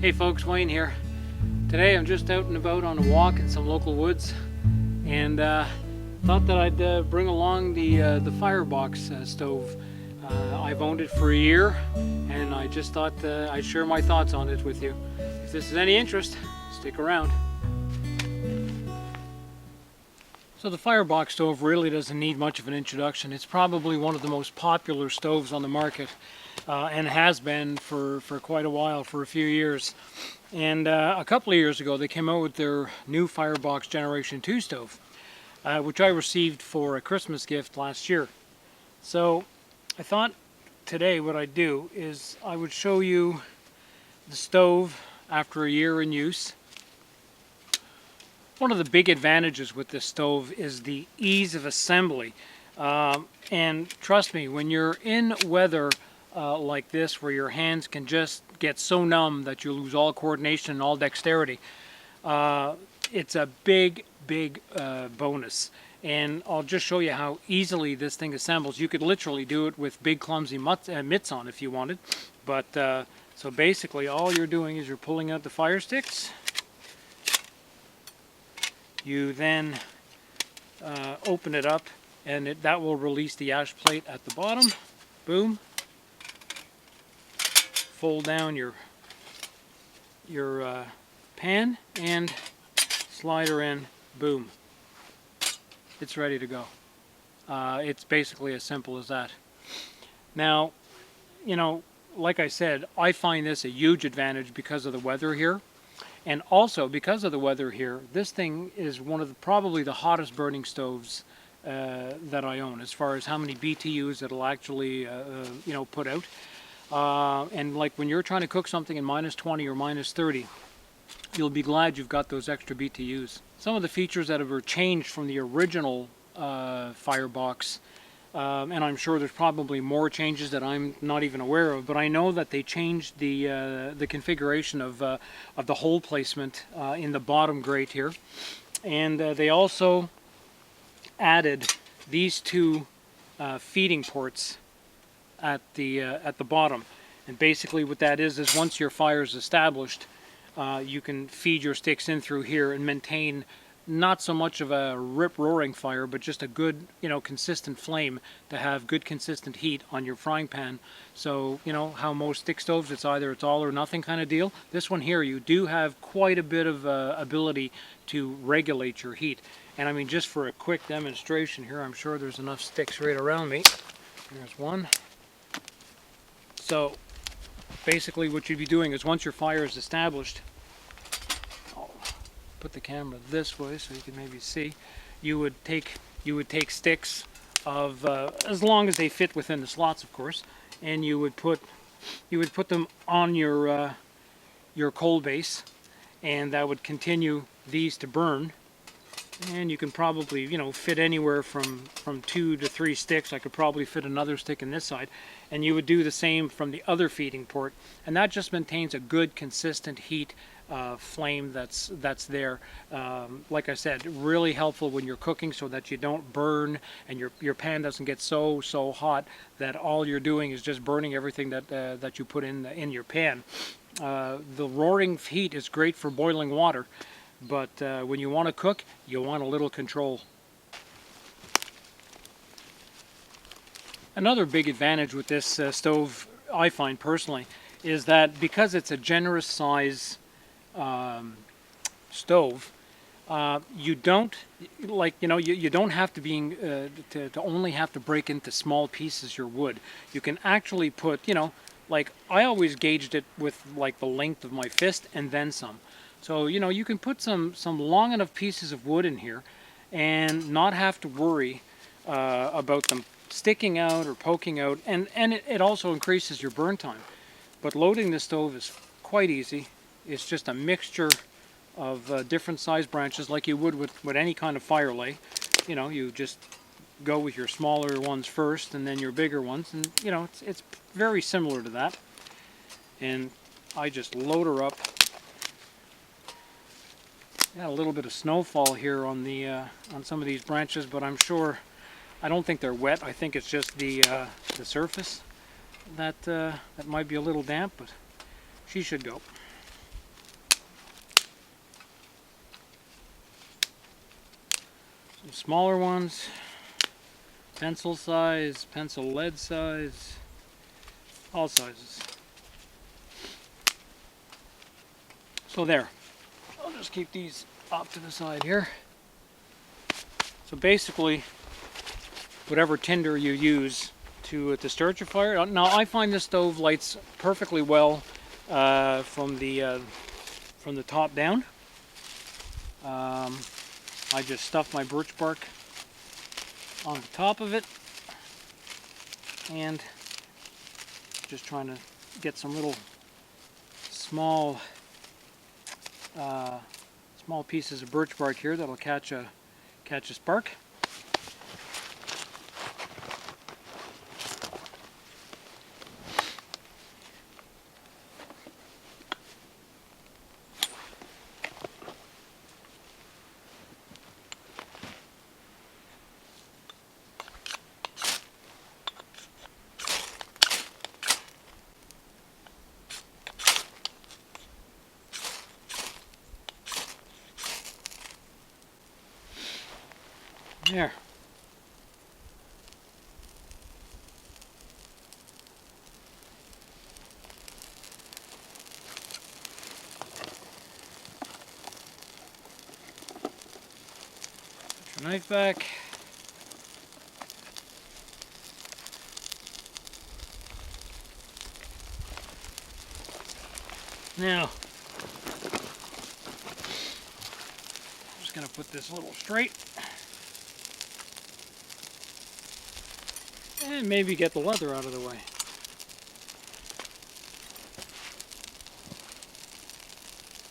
Hey folks, Wayne here. Today I'm just out and about on a walk in some local woods, and thought that I'd bring along the Firebox stove. I've owned it for a year, and I just thought I'd share my thoughts on it with you. If this is any interest, stick around. So the Firebox stove really doesn't need much of an introduction. It's probably one of the most popular stoves on the market, and has been for quite a while, for a few years. And a couple of years ago they came out with their new Firebox Generation 2 stove, which I received for a Christmas gift last year. So I thought today what I'd do is I would show you the stove after a year in use. One of the big advantages with this stove is the ease of assembly. And trust me, when you're in weather like this, where your hands can just get so numb that you lose all coordination and all dexterity, it's a big bonus. And I'll just show you how easily this thing assembles. You could literally do it with big clumsy mitts on if you wanted. But so basically all you're doing is you're pulling out the fire sticks. You then open it up, and that will release the ash plate at the bottom. Boom. Fold down your pan and slide her in. Boom. It's ready to go. It's basically as simple as that. Now, you know, like I said, I find this a huge advantage because of the weather here. And also, because of the weather here, this thing is one of probably the hottest burning stoves that I own, as far as how many BTUs it'll actually put out. And like when you're trying to cook something in -20 or -30, you'll be glad you've got those extra BTUs. Some of the features that have changed from the original Firebox, and I'm sure there's probably more changes that I'm not even aware of, but I know that they changed the configuration of the hole placement in the bottom grate here, and they also added these two feeding ports at the bottom. And basically what that is once your fire is established, you can feed your sticks in through here and maintain not so much of a rip-roaring fire, but just a good, consistent flame to have good consistent heat on your frying pan. So, how most stick stoves, it's either it's all or nothing kind of deal. This one here, you do have quite a bit of ability to regulate your heat. And I mean, just for a quick demonstration here, I'm sure there's enough sticks right around me. There's one. So, basically what you'd be doing is once your fire is established, put the camera this way so you can maybe see, you would take sticks of as long as they fit within the slots, of course, and you would put them on your coal base, and that would continue these to burn. And you can probably fit anywhere from 2 to 3 sticks. I could probably fit another stick in this side, and you would do the same from the other feeding port, and that just maintains a good consistent heat flame that's there. Like I said, really helpful when you're cooking, so that you don't burn and your pan doesn't get so hot that all you're doing is just burning everything that you put in your pan. The roaring heat is great for boiling water, but when you want to cook, you want a little control. Another big advantage with this stove, I find personally, is that because it's a generous size stove, you don't you don't have to to only have to break into small pieces your wood. You can actually put, like I always gauged it with like the length of my fist and then some. So you can put some long enough pieces of wood in here and not have to worry about them sticking out or poking out, and it also increases your burn time. But loading the stove is quite easy. It's just a mixture of different size branches, like you would with any kind of fire lay. You just go with your smaller ones first and then your bigger ones, and it's very similar to that. And I just load her up. Got a little bit of snowfall here on on some of these branches, but I'm sure, I don't think they're wet. I think it's just the surface that might be a little damp, but she should go. Some smaller ones, pencil size, pencil lead size, all sizes. So there, I'll just keep these off to the side here. So basically, whatever tinder you use to start your fire. Now I find this stove lights perfectly well from the top down. I just stuff my birch bark on the top of it and just trying to get some little small pieces of birch bark here that'll catch a spark. There. Put your knife back. Now, I'm just going to put this a little straight. And maybe get the leather out of the way.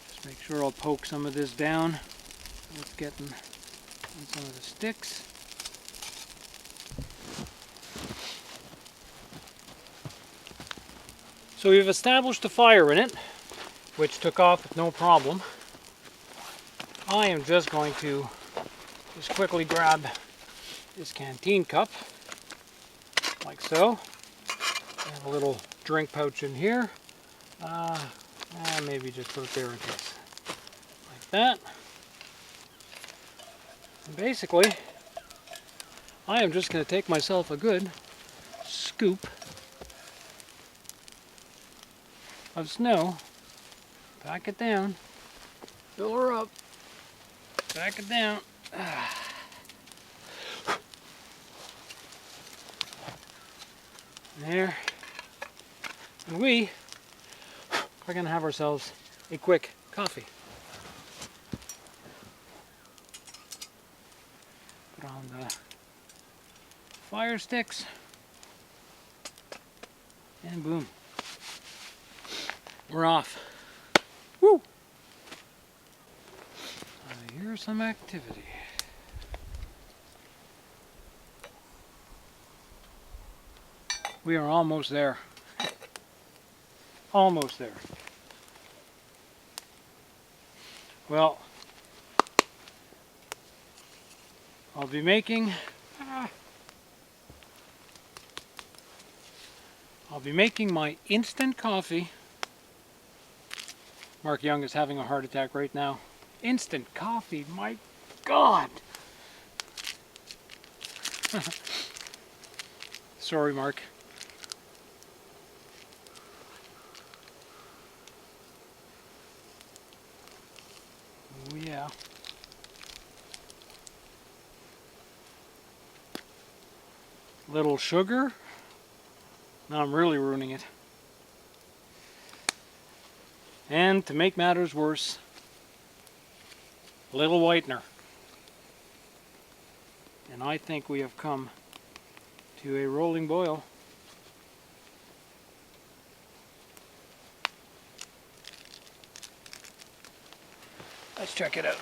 Just make sure I'll poke some of this down. It's getting on some of the sticks. So we've established a fire in it, which took off with no problem. I am just going to just quickly grab this canteen cup. Like so. I have a little drink pouch in here. Maybe just put it there in case. Like that. And basically, I am just going to take myself a good scoop of snow, pack it down, fill her up, pack it down. There. And we are going to have ourselves a quick coffee. Put on the fire sticks. And boom. We're off. Woo! Here's some activity. We are almost there. Almost there. Well, I'll be making my instant coffee. Mark Young is having a heart attack right now. Instant coffee, my God! Sorry, Mark. Oh yeah. Little sugar. Now I'm really ruining it. And to make matters worse, a little whitener. And I think we have come to a rolling boil. Let's check it out.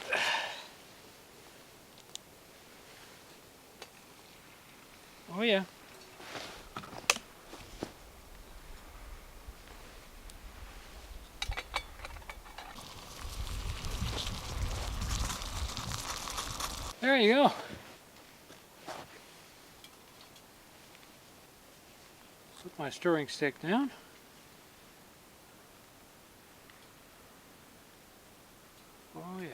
Oh yeah. There you go. Put my stirring stick down. Oh yeah.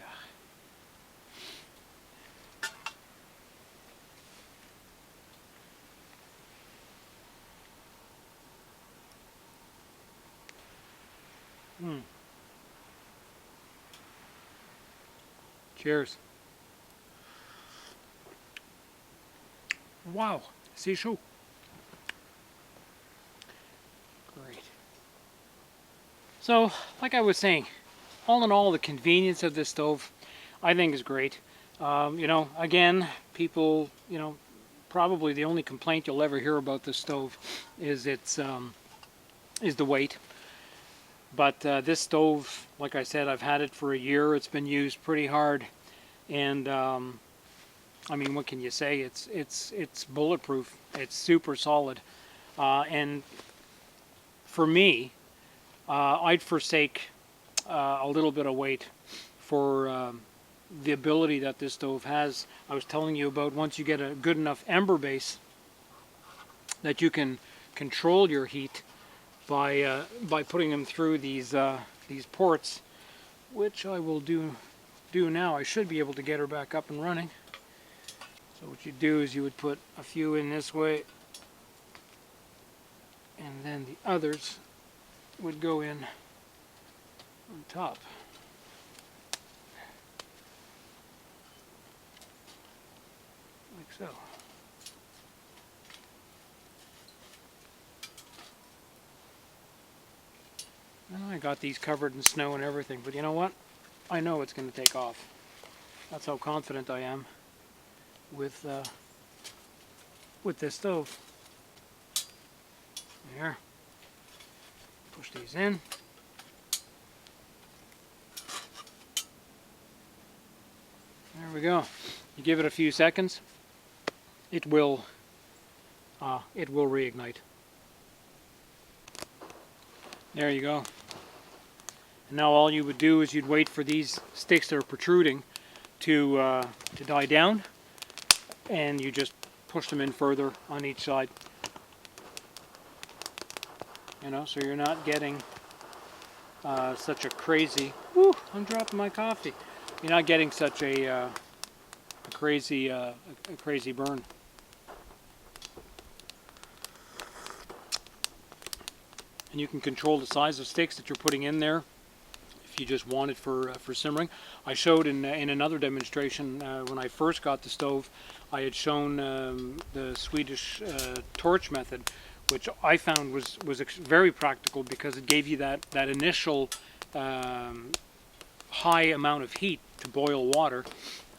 Cheers. Wow, see chaud. Great. So, like I was saying, all in all, the convenience of this stove, I think, is great. You know, again, people, you know, probably the only complaint you'll ever hear about this stove is is the weight. But this stove, like I said, I've had it for a year. It's been used pretty hard, and I mean, what can you say? It's bulletproof. It's super solid, and for me, I'd forsake a little bit of weight for the ability that this stove has. I was telling you about, once you get a good enough ember base that you can control your heat by putting them through these ports, which I will do now. I should be able to get her back up and running. So what you do is you would put a few in this way, and then the others would go in on top. Like so. Now I got these covered in snow and everything, but you know what? I know it's going to take off. That's how confident I am with this stove. There. Push these in. There we go. You give it a few seconds, it will reignite. There you go. And now all you would do is you'd wait for these sticks that are protruding to die down, and you just push them in further on each side. You know, so you're not getting such a crazy. Whoo! I'm dropping my coffee. You're not getting such a crazy burn. And you can control the size of sticks that you're putting in there if you just want it for simmering. I showed in another demonstration when I first got the stove. I had shown the Swedish torch method, which I found was very practical because it gave you that initial high amount of heat to boil water,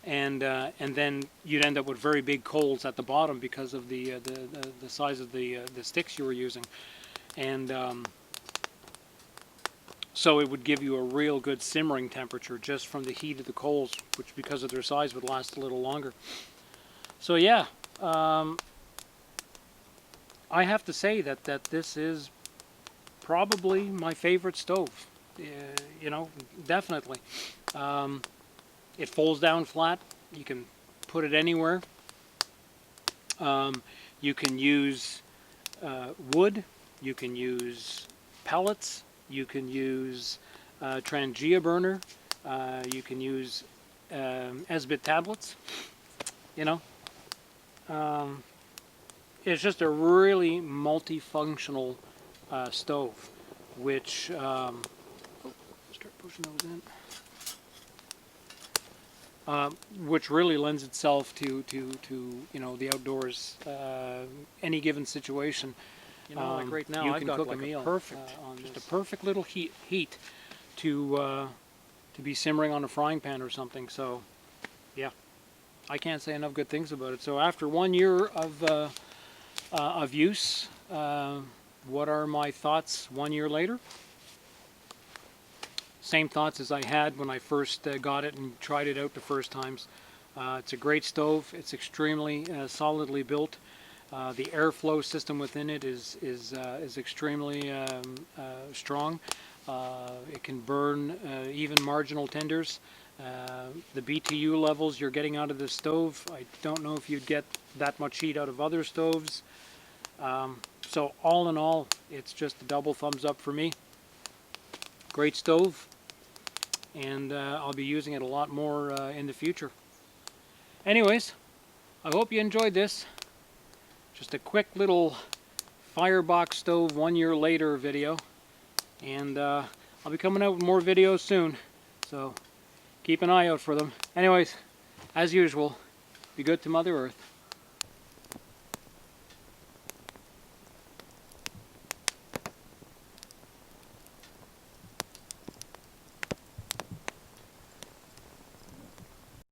and then you'd end up with very big coals at the bottom because of the size of the sticks you were using, and so it would give you a real good simmering temperature just from the heat of the coals, which because of their size would last a little longer. So yeah, I have to say that this is probably my favorite stove. You know, definitely. It folds down flat. You can put it anywhere. You can use wood. You can use pellets. You can use Trangia burner. You can use Esbit tablets. You know, it's just a really multifunctional stove, which start pushing those in. Which really lends itself to you know, the outdoors, any given situation. You know, like right now, I've got like a perfect, just a perfect little heat to be simmering on a frying pan or something. So, yeah, I can't say enough good things about it. So after 1 year of use, what are my thoughts 1 year later? Same thoughts as I had when I first got it and tried it out the first times. It's a great stove. It's extremely solidly built. The airflow system within it is extremely strong. It can burn even marginal tenders. The BTU levels you're getting out of this stove, I don't know if you'd get that much heat out of other stoves. So all in all, it's just a double thumbs up for me. Great stove, and I'll be using it a lot more in the future. Anyways, I hope you enjoyed this. Just a quick little Firebox stove 1 year later video, and I I'll be coming out with more videos soon, so keep an eye out for them. Anyways, as usual, be good to Mother Earth.